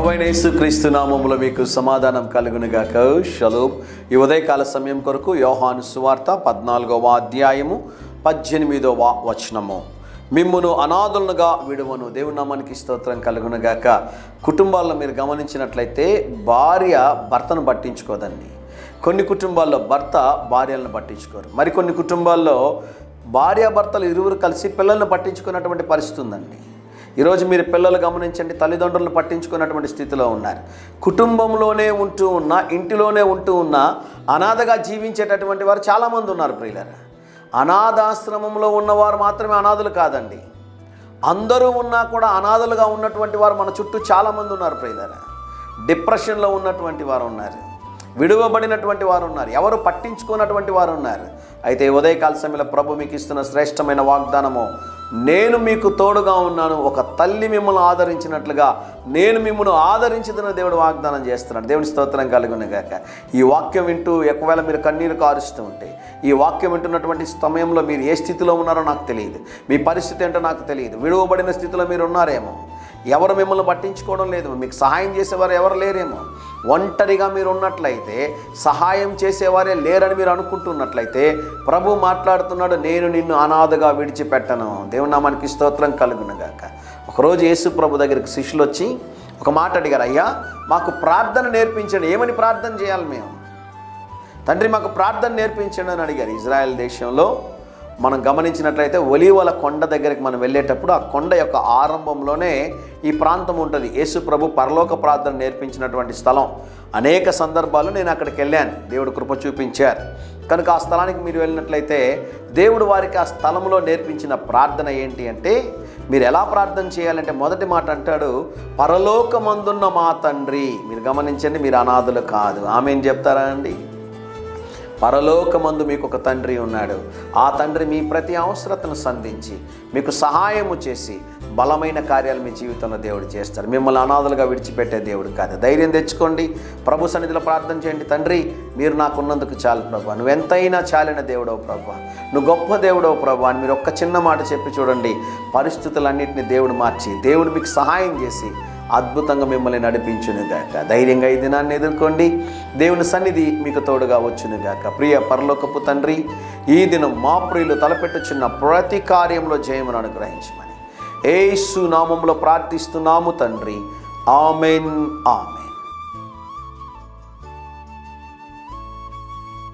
ప్రభువైన యేసుక్రీస్తు నామములో మీకు సమాధానం కలుగునుగాక. షలోమ్. ఈ ఉదయకాల సమయం కొరకు యోహాను సువార్త 14వ అధ్యాయము 18వ వచనము. మిమ్మును అనాథులుగా విడువను. దేవుని నామానికి స్తోత్రం కలుగునుగాక. కుటుంబాల్లో మీరు గమనించినట్లయితే భార్య భర్తను పట్టించుకోదండి. కొన్ని కుటుంబాల్లో భర్త భార్యలను పట్టించుకోరు. మరికొన్ని కుటుంబాల్లో భార్యాభర్తలు ఇరువురు కలిసి పిల్లలను పట్టించుకున్నటువంటి పరిస్థితి ఉందండి. ఈరోజు మీరు పిల్లలు గమనించండి, తల్లిదండ్రులను పట్టించుకున్నటువంటి స్థితిలో ఉన్నారు. కుటుంబంలోనే ఉంటూ ఉన్న, ఇంటిలోనే ఉంటూ ఉన్న అనాథగా జీవించేటటువంటి వారు చాలామంది ఉన్నారు ప్రియులారా. అనాథాశ్రమంలో ఉన్నవారు మాత్రమే అనాథులు కాదండి, అందరూ ఉన్నా కూడా అనాథలుగా ఉన్నటువంటి వారు మన చుట్టూ చాలామంది ఉన్నారు ప్రియులారా. డిప్రెషన్లో ఉన్నటువంటి వారు ఉన్నారు, విడువబడినటువంటి వారు ఉన్నారు, ఎవరు పట్టించుకున్నటువంటి వారు ఉన్నారు. అయితే ఉదయకాల సమయంలో ప్రభు మీకు ఇస్తున్న శ్రేష్టమైన వాగ్దానము, నేను మీకు తోడుగా ఉన్నాను, ఒక తల్లి మిమ్మల్ని ఆదరించినట్లుగా నేను మిమ్మల్ని ఆదరించుతున్న దేవుడు వాగ్దానం చేస్తున్నాడు. దేవుని స్తోత్రం కలుగునుగాక. ఈ వాక్యం వింటూ ఒకవేళ మీరు కన్నీరు కారుస్తూ ఉంటే, ఈ వాక్యం వింటున్నటువంటి సమయంలో మీరు ఏ స్థితిలో ఉన్నారో నాకు తెలియదు, మీ పరిస్థితి ఏంటో నాకు తెలియదు. విడువబడిన స్థితిలో మీరు ఉన్నారేమో, ఎవరు మిమ్మల్ని పట్టించుకోవడం లేదు, మీకు సహాయం చేసేవారు ఎవరు లేరేమో, ఒంటరిగా మీరు ఉన్నట్లయితే, సహాయం చేసేవారే లేరని మీరు అనుకుంటున్నట్లయితే ప్రభు మాట్లాడుతున్నాడు, నేను నిన్ను అనాథగా విడిచిపెట్టను. దేవుని నామానికి స్తోత్రం కలుగునుగాక. ఒకరోజు యేసు ప్రభు దగ్గరికి శిష్యులు వచ్చి ఒక మాట అడిగారు, అయ్యా మాకు ప్రార్థన నేర్పించండి. ఏమని ప్రార్థన చేయాలి మేము? తండ్రి మాకు ప్రార్థన నేర్పించండి అని అడిగారు. ఇజ్రాయెల్ దేశంలో మనం గమనించినట్లయితే ఒలీవల కొండ దగ్గరికి మనం వెళ్ళేటప్పుడు ఆ కొండ యొక్క ఆరంభంలోనే ఈ ప్రాంతం ఉంటుంది. యేసు ప్రభు పరలోక ప్రార్థన నేర్పించినటువంటి స్థలం. అనేక సందర్భాల్లో నేను అక్కడికి వెళ్ళాను, దేవుడు కృప చూపించారు. కనుక ఆ స్థలానికి మీరు వెళ్ళినట్లయితే దేవుడు వారికి ఆ స్థలంలో నేర్పించిన ప్రార్థన ఏంటి అంటే, మీరు ఎలా ప్రార్థన చేయాలంటే మొదటి మాట అంటాడు, పరలోకమందున్న మా తండ్రి. మీరు గమనించండి, మీరు అనాథులు కాదు. ఆమేన్ చెప్తారా అండి? పరలోకమందు మీకు ఒక తండ్రి ఉన్నాడు. ఆ తండ్రి మీ ప్రతి అవసరతను సంధించి మీకు సహాయము చేసి బలమైన కార్యాలు మీ జీవితంలో దేవుడు చేస్తారు. మిమ్మల్ని అనాథలుగా విడిచిపెట్టే దేవుడు కాదు. ధైర్యం తెచ్చుకోండి, ప్రభు సన్నిధిలో ప్రార్థన చేయండి. తండ్రి, మీరు నాకున్నందుకు చాలు ప్రభు, నువ్వు ఎంతైనా చాలిన దేవుడవు ప్రభు, నువ్వు గొప్ప దేవుడవు ప్రభు అని మీరు ఒక్క చిన్న మాట చెప్పి చూడండి. పరిస్థితులన్నింటినీ దేవుడు మార్చి, దేవుడు మీకు సహాయం చేసి అద్భుతంగా మిమ్మల్ని నడిపించునుగాక. ధైర్యంగా ఈ దినాన్ని ఎదుర్కోండి. దేవుని సన్నిధి మీకు తోడుగా వచ్చునుగాక. ప్రియ పరలోకపు తండ్రి, ఈ దినం మా ప్రియులు తలపెట్టుచున్న ప్రతి కార్యంలో జయమును అనుగ్రహించమని యేసు నామములో ప్రార్థిస్తున్నాము తండ్రి. ఆమేన్.